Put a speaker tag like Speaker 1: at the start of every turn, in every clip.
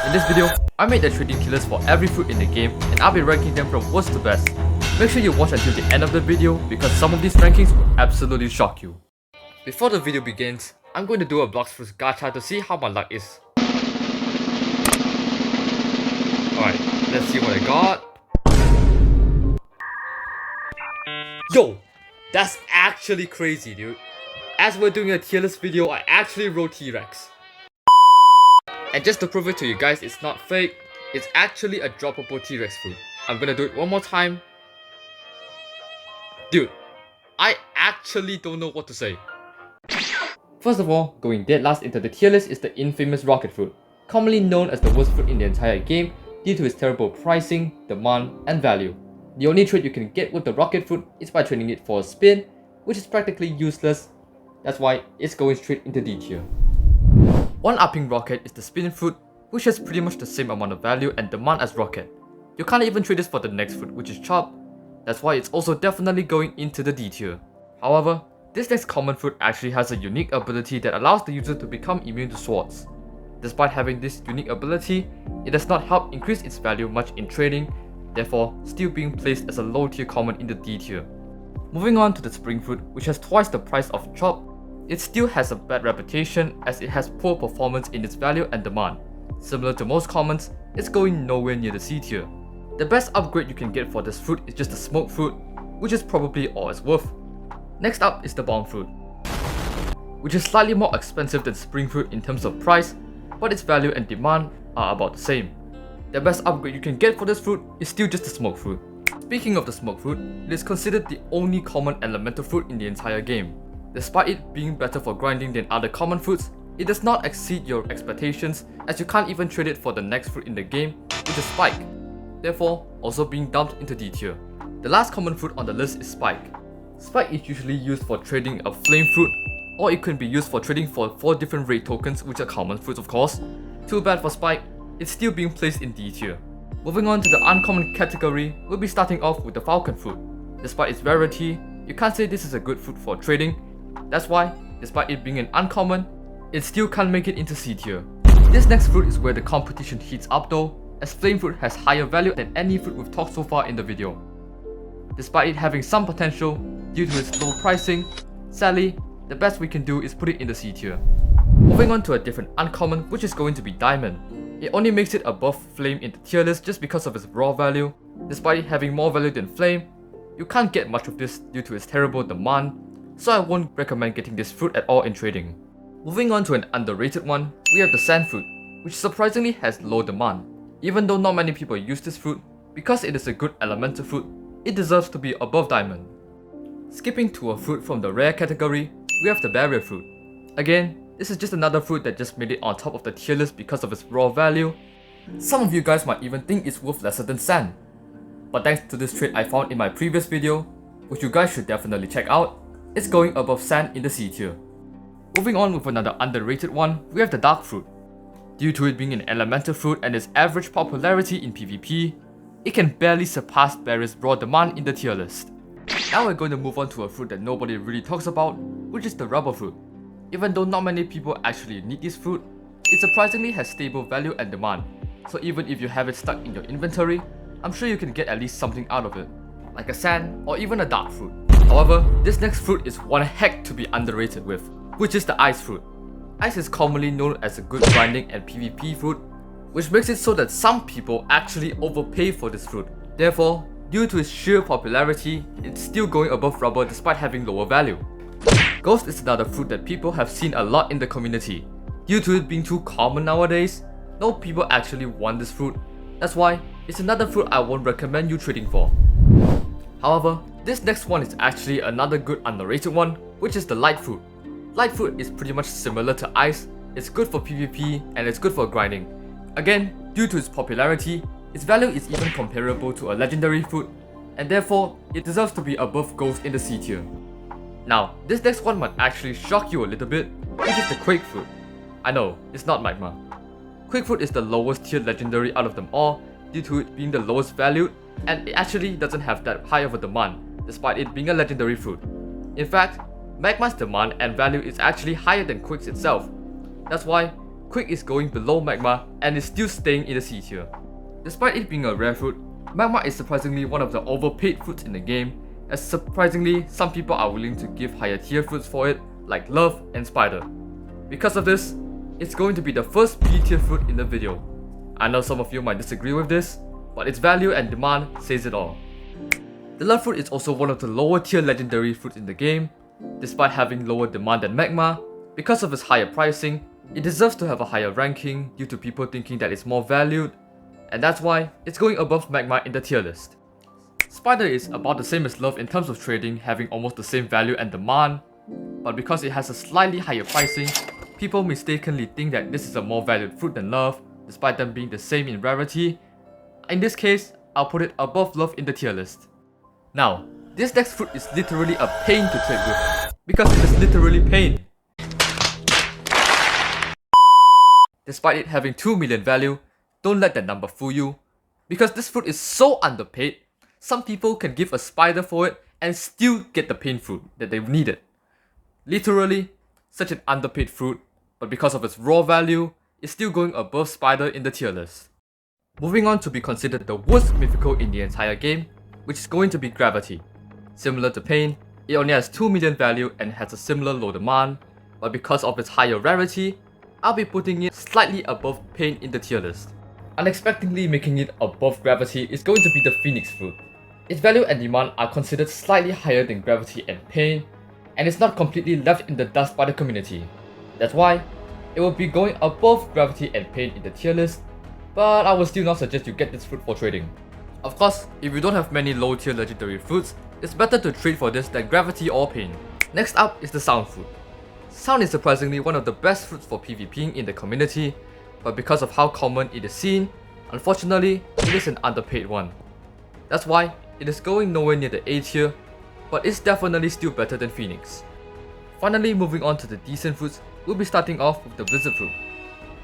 Speaker 1: In this video, I made the trading tier list for every fruit in the game and I'll be ranking them from worst to best. Make sure you watch until the end of the video because some of these rankings will absolutely shock you. Before the video begins, I'm going to do a Blox first gacha to see how my luck is. Alright, let's see what I got. Yo! That's actually crazy, dude. As we're doing a tier list video, I actually wrote T-Rex. And just to prove it to you guys, it's not fake, it's actually a droppable T-Rex fruit. I'm gonna do it one more time. Dude, I actually don't know what to say. First of all, going dead last into the tier list is the infamous rocket fruit, commonly known as the worst fruit in the entire game due to its terrible pricing, demand, and value. The only trade you can get with the rocket fruit is by trading it for a spin, which is practically useless. That's why it's going straight into D tier. One upping rocket is the spin fruit, which has pretty much the same amount of value and demand as rocket. You can't even trade this for the next fruit, which is chop. That's why it's also definitely going into the D tier. However, this next common fruit actually has a unique ability that allows the user to become immune to swords. Despite having this unique ability, it does not help increase its value much in trading, therefore still being placed as a low tier common in the D tier. Moving on to the spring fruit, which has twice the price of chop, it still has a bad reputation as it has poor performance in its value and demand. Similar to most commons, it's going nowhere near the C tier. The best upgrade you can get for this fruit is just the smoke fruit, which is probably all it's worth. Next up is the bomb fruit, which is slightly more expensive than spring fruit in terms of price, but its value and demand are about the same. The best upgrade you can get for this fruit is still just the smoke fruit. Speaking of the smoke fruit, it is considered the only common elemental fruit in the entire game. Despite it being better for grinding than other common fruits, it does not exceed your expectations as you can't even trade it for the next fruit in the game, which is Spike, therefore also being dumped into D tier. The last common fruit on the list is Spike. Spike is usually used for trading a flame fruit, or it can be used for trading for 4 different raid tokens, which are common fruits of course. Too bad for Spike, it's still being placed in D tier. Moving on to the uncommon category, we'll be starting off with the falcon fruit. Despite its rarity, you can't say this is a good fruit for trading. That's why, despite it being an uncommon, it still can't make it into C tier. This next fruit is where the competition heats up though, as flame fruit has higher value than any fruit we've talked so far in the video. Despite it having some potential, due to its low pricing, sadly, the best we can do is put it in the C tier. Moving on to a different uncommon, which is going to be diamond. It only makes it above flame in the tier list just because of its raw value. Despite it having more value than flame, you can't get much of this due to its terrible demand, so I won't recommend getting this fruit at all in trading. Moving on to an underrated one, we have the sand fruit, which surprisingly has low demand. Even though not many people use this fruit, because it is a good elemental fruit, it deserves to be above diamond. Skipping to a fruit from the rare category, we have the barrier fruit. Again, this is just another fruit that just made it on top of the tier list because of its raw value. Some of you guys might even think it's worth lesser than sand. But thanks to this trait I found in my previous video, which you guys should definitely check out, it's going above sand in the C tier. Moving on with another underrated one, we have the dark fruit. Due to it being an elemental fruit and its average popularity in PvP, it can barely surpass barrier's raw demand in the tier list. Now we're going to move on to a fruit that nobody really talks about, which is the rubber fruit. Even though not many people actually need this fruit, it surprisingly has stable value and demand. So even if you have it stuck in your inventory, I'm sure you can get at least something out of it, like a sand or even a dark fruit. However, this next fruit is one heck to be underrated with, which is the ice fruit. Ice is commonly known as a good grinding and PvP fruit, which makes it so that some people actually overpay for this fruit. Therefore, due to its sheer popularity, it's still going above rubber despite having lower value. Ghost is another fruit that people have seen a lot in the community. Due to it being too common nowadays, no people actually want this fruit. That's why it's another fruit I won't recommend you trading for. However, this next one is actually another good underrated one, which is the light fruit. Light fruit is pretty much similar to ice, it's good for PvP and it's good for grinding. Again, due to its popularity, its value is even comparable to a legendary fruit, and therefore, it deserves to be above Ghost in the C tier. Now, this next one might actually shock you a little bit, which is the Quake fruit. I know, it's not Magma. Quake fruit is the lowest tier legendary out of them all, due to it being the lowest valued, and it actually doesn't have that high of a demand, despite it being a legendary fruit. In fact, Magma's demand and value is actually higher than Quake's itself. That's why Quick is going below Magma and is still staying in the C tier. Despite it being a rare fruit, Magma is surprisingly one of the overpaid fruits in the game, as surprisingly some people are willing to give higher tier fruits for it, like Love and Spider. Because of this, it's going to be the first B tier fruit in the video. I know some of you might disagree with this, but its value and demand says it all. The Love fruit is also one of the lower tier legendary fruits in the game. Despite having lower demand than Magma, because of its higher pricing, it deserves to have a higher ranking due to people thinking that it's more valued, and that's why it's going above Magma in the tier list. Spider is about the same as Love in terms of trading, having almost the same value and demand, but because it has a slightly higher pricing, people mistakenly think that this is a more valued fruit than Love, despite them being the same in rarity. In this case, I'll put it above Love in the tier list. Now, this next fruit is literally a pain to trade with, because it is literally pain. Despite it having 2 million value, don't let that number fool you. Because this fruit is so underpaid, some people can give a spider for it and still get the pain fruit that they needed. Literally, such an underpaid fruit, but because of its raw value, it's still going above Spider in the tier list. Moving on to be considered the worst mythical in the entire game, which is going to be Gravity. Similar to Pain, it only has 2 million value and has a similar low demand, but because of its higher rarity, I'll be putting it slightly above Pain in the tier list. Unexpectedly making it above Gravity is going to be the Phoenix fruit. Its value and demand are considered slightly higher than Gravity and Pain, and it's not completely left in the dust by the community. That's why it will be going above Gravity and Pain in the tier list, but I will still not suggest you get this fruit for trading. Of course, if you don't have many low tier legendary fruits, it's better to trade for this than Gravity or Pain. Next up is the Sound fruit. Sound is surprisingly one of the best fruits for PvPing in the community, but because of how common it is seen, unfortunately, it is an underpaid one. That's why it is going nowhere near the A tier, but it's definitely still better than Phoenix. Finally, moving on to the decent fruits, we'll be starting off with the Blizzard fruit.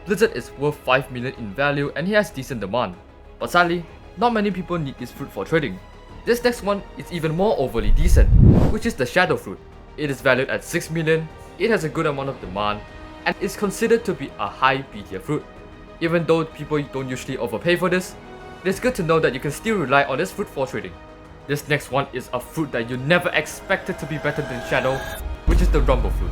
Speaker 1: Blizzard is worth 5 million in value and he has decent demand, but sadly, not many people need this fruit for trading. This next one is even more overly decent, which is the Shadow fruit. It is valued at 6 million, it has a good amount of demand, and is considered to be a high B tier fruit. Even though people don't usually overpay for this, it is good to know that you can still rely on this fruit for trading. This next one is a fruit that you never expected to be better than Shadow, which is the Rumble fruit.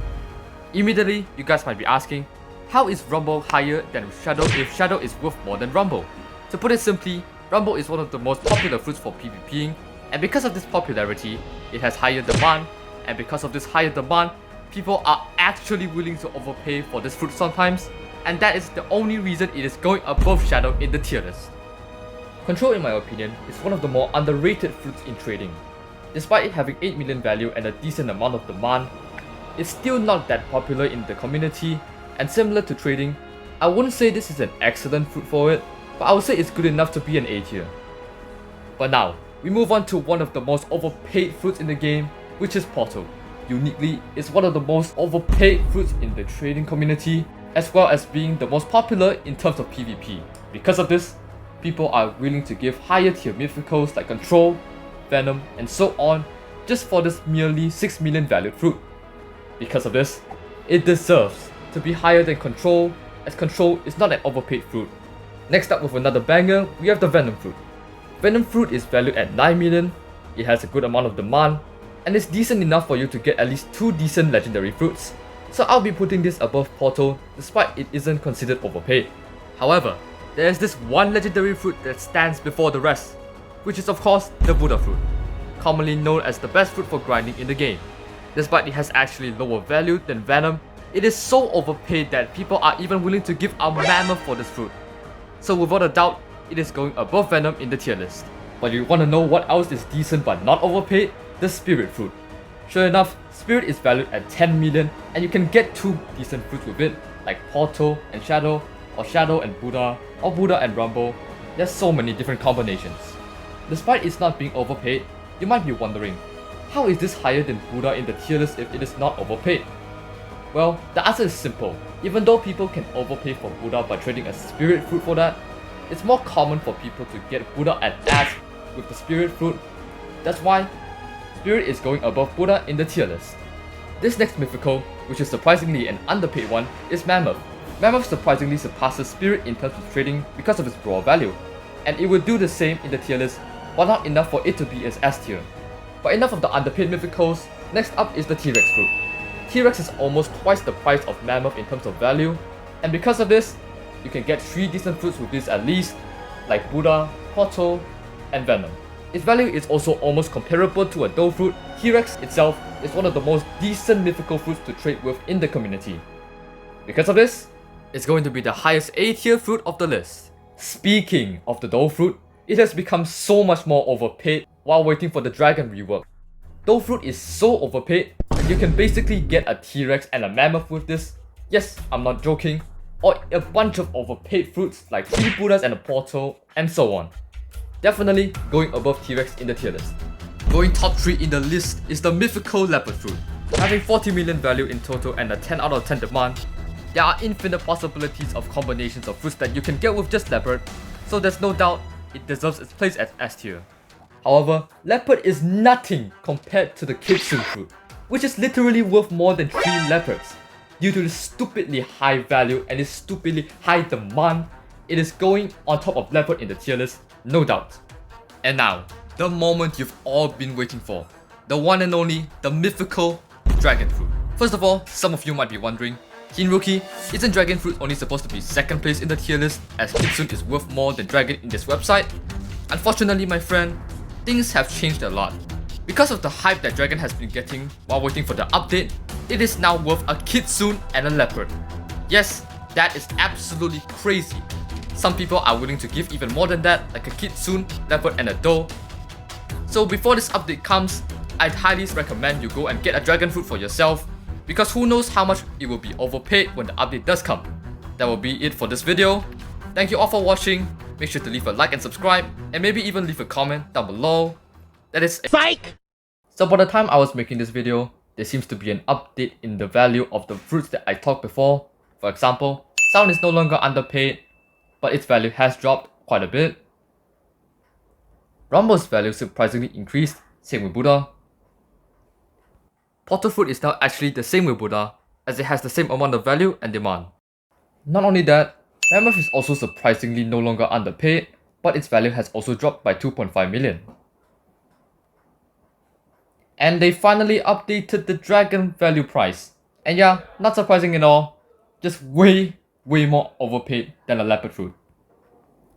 Speaker 1: Immediately, you guys might be asking, how is Rumble higher than Shadow if Shadow is worth more than Rumble? To put it simply, Rumble is one of the most popular fruits for PvPing, and because of this popularity, it has higher demand, and because of this higher demand, people are actually willing to overpay for this fruit sometimes, and that is the only reason it is going above Shadow in the tier list. Control, in my opinion, is one of the more underrated fruits in trading. Despite it having 8 million value and a decent amount of demand, it's still not that popular in the community, and similar to trading, I wouldn't say this is an excellent fruit for it, but I would say it's good enough to be an A tier. But now, we move on to one of the most overpaid fruits in the game, which is Portal. Uniquely, it's one of the most overpaid fruits in the trading community, as well as being the most popular in terms of PvP. Because of this, people are willing to give higher tier mythicals like Control, Venom, and so on, just for this merely 6 million valued fruit. Because of this, it deserves to be higher than Control, as Control is not an overpaid fruit. Next up with another banger, we have the Venom fruit. Venom fruit is valued at 9 million, it has a good amount of demand, and it's decent enough for you to get at least 2 decent legendary fruits, so I'll be putting this above Portal despite it isn't considered overpaid. However, there is this one legendary fruit that stands before the rest, which is of course the Buddha fruit, commonly known as the best fruit for grinding in the game. Despite it has actually lower value than Venom, it is so overpaid that people are even willing to give a mammoth for this fruit. So without a doubt, it is going above Venom in the tier list. But you want to know what else is decent but not overpaid? The Spirit fruit. Sure enough, Spirit is valued at 10 million and you can get 2 decent fruits with it, like Portal and Shadow, or Shadow and Buddha, or Buddha and Rumble. There's so many different combinations. Despite it's not being overpaid, you might be wondering, how is this higher than Buddha in the tier list if it is not overpaid? Well, the answer is simple. Even though people can overpay for Buddha by trading a Spirit fruit for that, it's more common for people to get Buddha at ass with the Spirit fruit. That's why Spirit is going above Buddha in the tier list. This next mythical, which is surprisingly an underpaid one, is Mammoth. Mammoth surprisingly surpasses Spirit in terms of trading because of its raw value, and it would do the same in the tier list, but not enough for it to be its S tier. But enough of the underpaid mythicals, next up is the T-Rex fruit. T-Rex is almost twice the price of Mammoth in terms of value, and because of this, you can get 3 decent fruits with this at least, like Buddha, Porto, and Venom. Its value is also almost comparable to a Dough fruit. T-Rex itself is one of the most decent mythical fruits to trade with in the community. Because of this, it's going to be the highest A tier fruit of the list. Speaking of the Dough fruit, it has become so much more overpaid while waiting for the Dragon rework. Dough fruit is so overpaid that you can basically get a T-Rex and a Mammoth with this. Yes, I'm not joking. Or a bunch of overpaid fruits like 3 Buddhas and a Porto, and so on. Definitely going above T-Rex in the tier list. Going top 3 in the list is the mythical leopard fruit. Having 40 million value in total and a 10 out of 10 demand, there are infinite possibilities of combinations of fruits that you can get with just leopard, so there's no doubt it deserves its place as S tier. However, leopard is nothing compared to the kitsune fruit, which is literally worth more than 3 leopards. Due to the stupidly high value and its stupidly high demand, it is going on top of leopard in the tier list, no doubt. And now, the moment you've all been waiting for. The one and only, the mythical dragon fruit. First of all, some of you might be wondering, Teen Rookie, isn't dragon fruit only supposed to be second place in the tier list as kitsune is worth more than dragon in this website? Unfortunately my friend, things have changed a lot. Because of the hype that dragon has been getting while waiting for the update, it is now worth a kitsune and a leopard. Yes, that is absolutely crazy. Some people are willing to give even more than that, like a kitsune, leopard and a doe. So before this update comes, I'd highly recommend you go and get a dragon fruit for yourself, because who knows how much it will be overpaid when the update does come. That will be it for this video. Thank you all for watching. Make sure to leave a like and subscribe, and maybe even leave a comment down below. That is
Speaker 2: Psych!
Speaker 1: So by the time I was making this video, there seems to be an update in the value of the fruits that I talked before. For example, Sound is no longer underpaid, but its value has dropped quite a bit. Rumble's value surprisingly increased, same with Buddha. Portal fruit is now actually the same with Buddha, as it has the same amount of value and demand. Not only that, Mammoth is also surprisingly no longer underpaid, but its value has also dropped by 2.5 million. And they finally updated the dragon value price. And yeah, not surprising at all, just way more overpaid than a leopard fruit.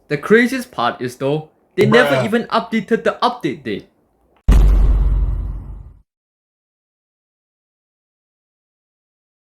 Speaker 1: The craziest part is though, they never even updated the update date.